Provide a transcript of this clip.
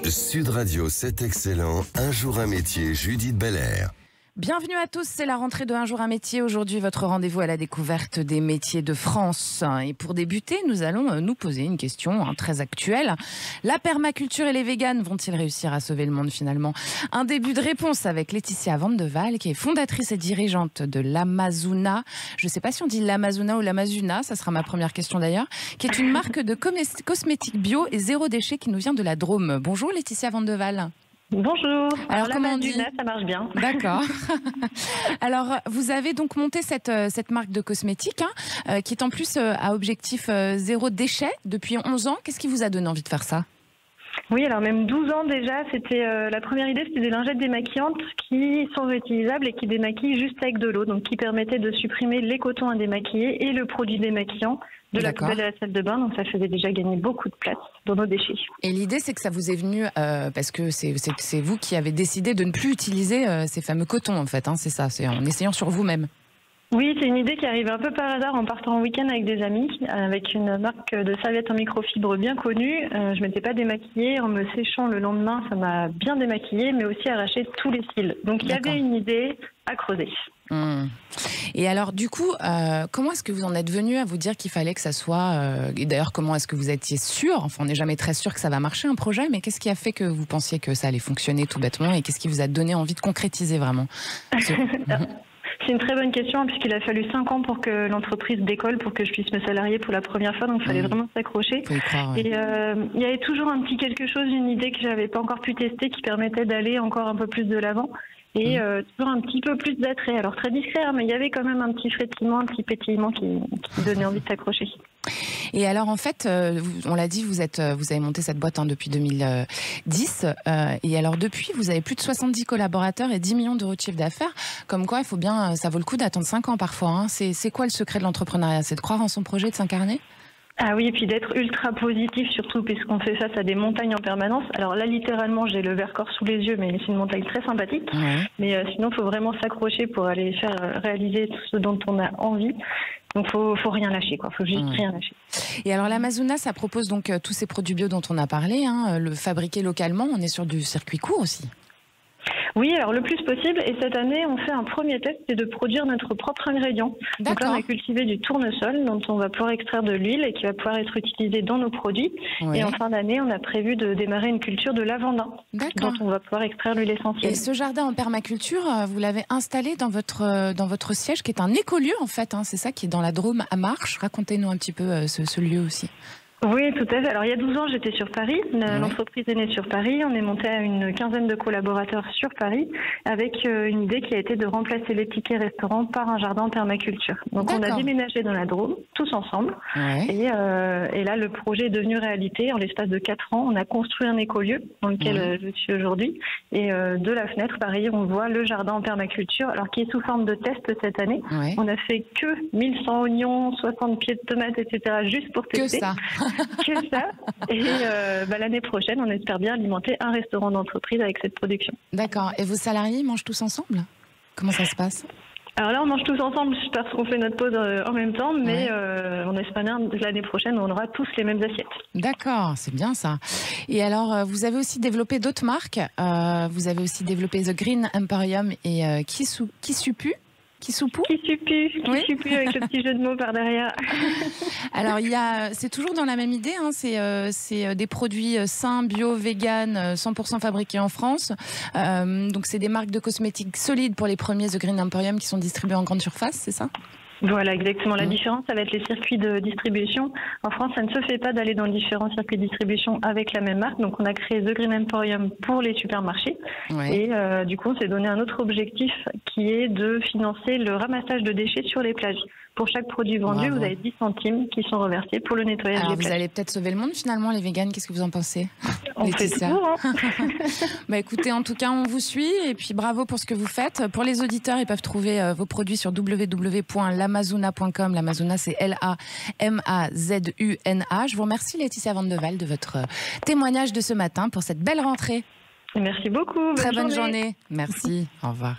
Sud Radio, c'est excellent. Un jour un métier, Judith Belair. Bienvenue à tous, c'est la rentrée de Un jour un métier. Aujourd'hui, votre rendez-vous à la découverte des métiers de France. Et pour débuter, nous allons nous poser une question très actuelle. La permaculture et les véganes vont-ils réussir à sauver le monde finalement? Un début de réponse avec Laetitia Van de Waal, qui est fondatrice et dirigeante de l'Amazuna. Je ne sais pas si on dit l'Amazuna ou l'Amazuna, ça sera ma première question d'ailleurs, qui est une marque de cosmétiques bio et zéro déchet qui nous vient de la Drôme. Bonjour Laetitia Van de Waal. Bonjour. Alors comment on dit? Ça marche bien. D'accord. Alors vous avez donc monté cette marque de cosmétiques qui est en plus à objectif zéro déchet depuis 11 ans. Qu'est-ce qui vous a donné envie de faire ça? Oui, alors même 12 ans déjà, c'était la première idée, c'était des lingettes démaquillantes qui sont réutilisables et qui démaquillent juste avec de l'eau, donc qui permettaient de supprimer les cotons à démaquiller et le produit démaquillant de la poubelle à la salle de bain, donc ça faisait déjà gagner beaucoup de place dans nos déchets. Et l'idée, c'est que ça vous est venu parce que c'est vous qui avez décidé de ne plus utiliser ces fameux cotons en fait, c'est ça, c'est en essayant sur vous-même. Oui, c'est une idée qui arrive un peu par hasard en partant en week-end avec des amis, avec une marque de serviettes en microfibre bien connue. Je m'étais pas démaquillée, en me séchant le lendemain, ça m'a bien démaquillée, mais aussi arraché tous les cils. Donc il y avait une idée à creuser. Et alors du coup, comment est-ce que vous en êtes venu à vous dire qu'il fallait que ça soit... et d'ailleurs, comment est-ce que vous étiez sûr? Enfin, on n'est jamais très sûr que ça va marcher un projet, mais qu'est-ce qui a fait que vous pensiez que ça allait fonctionner tout bêtement et qu'est-ce qui vous a donné envie de concrétiser vraiment? C'est une très bonne question puisqu'il a fallu 5 ans pour que l'entreprise décolle, pour que je puisse me salarier pour la première fois, donc il fallait vraiment s'accrocher. Et il y avait toujours un petit quelque chose, une idée que j'avais pas encore pu tester qui permettait d'aller encore un peu plus de l'avant et toujours un petit peu plus d'attrait. Alors très discret, mais il y avait quand même un petit frétillement, un petit pétillement qui donnait envie de s'accrocher. Et alors en fait, on l'a dit, vous avez monté cette boîte depuis 2010. Et alors depuis, vous avez plus de 70 collaborateurs et 10 millions d'euros de chiffre d'affaires. Comme quoi, ça vaut le coup d'attendre 5 ans parfois. C'est quoi le secret de l'entrepreneuriat? C'est de croire en son projet, de s'incarner? Ah oui, et puis d'être ultra positif surtout puisqu'on fait face à des montagnes en permanence. Alors là, littéralement, j'ai le Vercors sous les yeux, mais c'est une montagne très sympathique. Mais sinon, il faut vraiment s'accrocher pour aller faire réaliser tout ce dont on a envie. Donc, faut rien lâcher, quoi. Faut juste rien lâcher. Et alors, l'Amazuna, ça propose donc tous ces produits bio dont on a parlé, le fabriqué localement. On est sur du circuit court aussi. Oui, alors le plus possible. Et cette année, on fait un premier test, c'est de produire notre propre ingrédient. Donc là, on a cultivé du tournesol dont on va pouvoir extraire de l'huile et qui va pouvoir être utilisé dans nos produits. Et en fin d'année, on a prévu de démarrer une culture de lavandin dont on va pouvoir extraire l'huile essentielle. Et ce jardin en permaculture, vous l'avez installé dans votre siège qui est un écolieu en fait. C'est ça qui est dans la Drôme à Marche. Racontez-nous un petit peu ce lieu aussi. Oui, tout à fait. Alors, il y a 12 ans, j'étais sur Paris. L'entreprise est née sur Paris. On est monté à une quinzaine de collaborateurs sur Paris avec une idée qui a été de remplacer les tickets restaurants par un jardin en permaculture. Donc, on a déménagé dans la Drôme, tous ensemble. Et là, le projet est devenu réalité. En l'espace de 4 ans, on a construit un écolieu dans lequel je suis aujourd'hui. Et de la fenêtre, pareil, on voit le jardin en permaculture, alors qui est sous forme de test cette année. On a fait que 1100 oignons, 60 pieds de tomates, etc. juste pour tester. Que ça. Que ça. Et l'année prochaine, on espère bien alimenter un restaurant d'entreprise avec cette production. D'accord. Et vos salariés mangent tous ensemble? Comment ça se passe? Alors là, on mange tous ensemble parce qu'on fait notre pause en même temps, mais on espère bien l'année prochaine, on aura tous les mêmes assiettes. D'accord, c'est bien ça. Et alors, vous avez aussi développé d'autres marques. Vous avez aussi développé The Green Emporium et Kisupu. Kisupu avec le petit jeu de mots par derrière. Alors, c'est toujours dans la même idée, c'est des produits sains, bio, vegan, 100% fabriqués en France. Donc, c'est des marques de cosmétiques solides pour les premiers The Green Emporium qui sont distribués en grande surface, c'est ça? Voilà, exactement. La différence, ça va être les circuits de distribution. En France, ça ne se fait pas d'aller dans différents circuits de distribution avec la même marque. Donc, on a créé The Green Emporium pour les supermarchés. Et du coup, on s'est donné un autre objectif qui est de financer le ramassage de déchets sur les plages. Pour chaque produit vendu, vous avez 10 centimes qui sont reversés pour le nettoyage des plages. Vous allez peut-être sauver le monde finalement, les véganes. Qu'est-ce que vous en pensez? On fait tout, écoutez, en tout cas, on vous suit et puis bravo pour ce que vous faites. Pour les auditeurs, ils peuvent trouver vos produits sur www.lamazuna.com. L'Amazuna, c'est Lamazuna. Je vous remercie Laetitia Van de Waal de votre témoignage de ce matin pour cette belle rentrée. Merci beaucoup. Très bonne journée. Merci. Au revoir.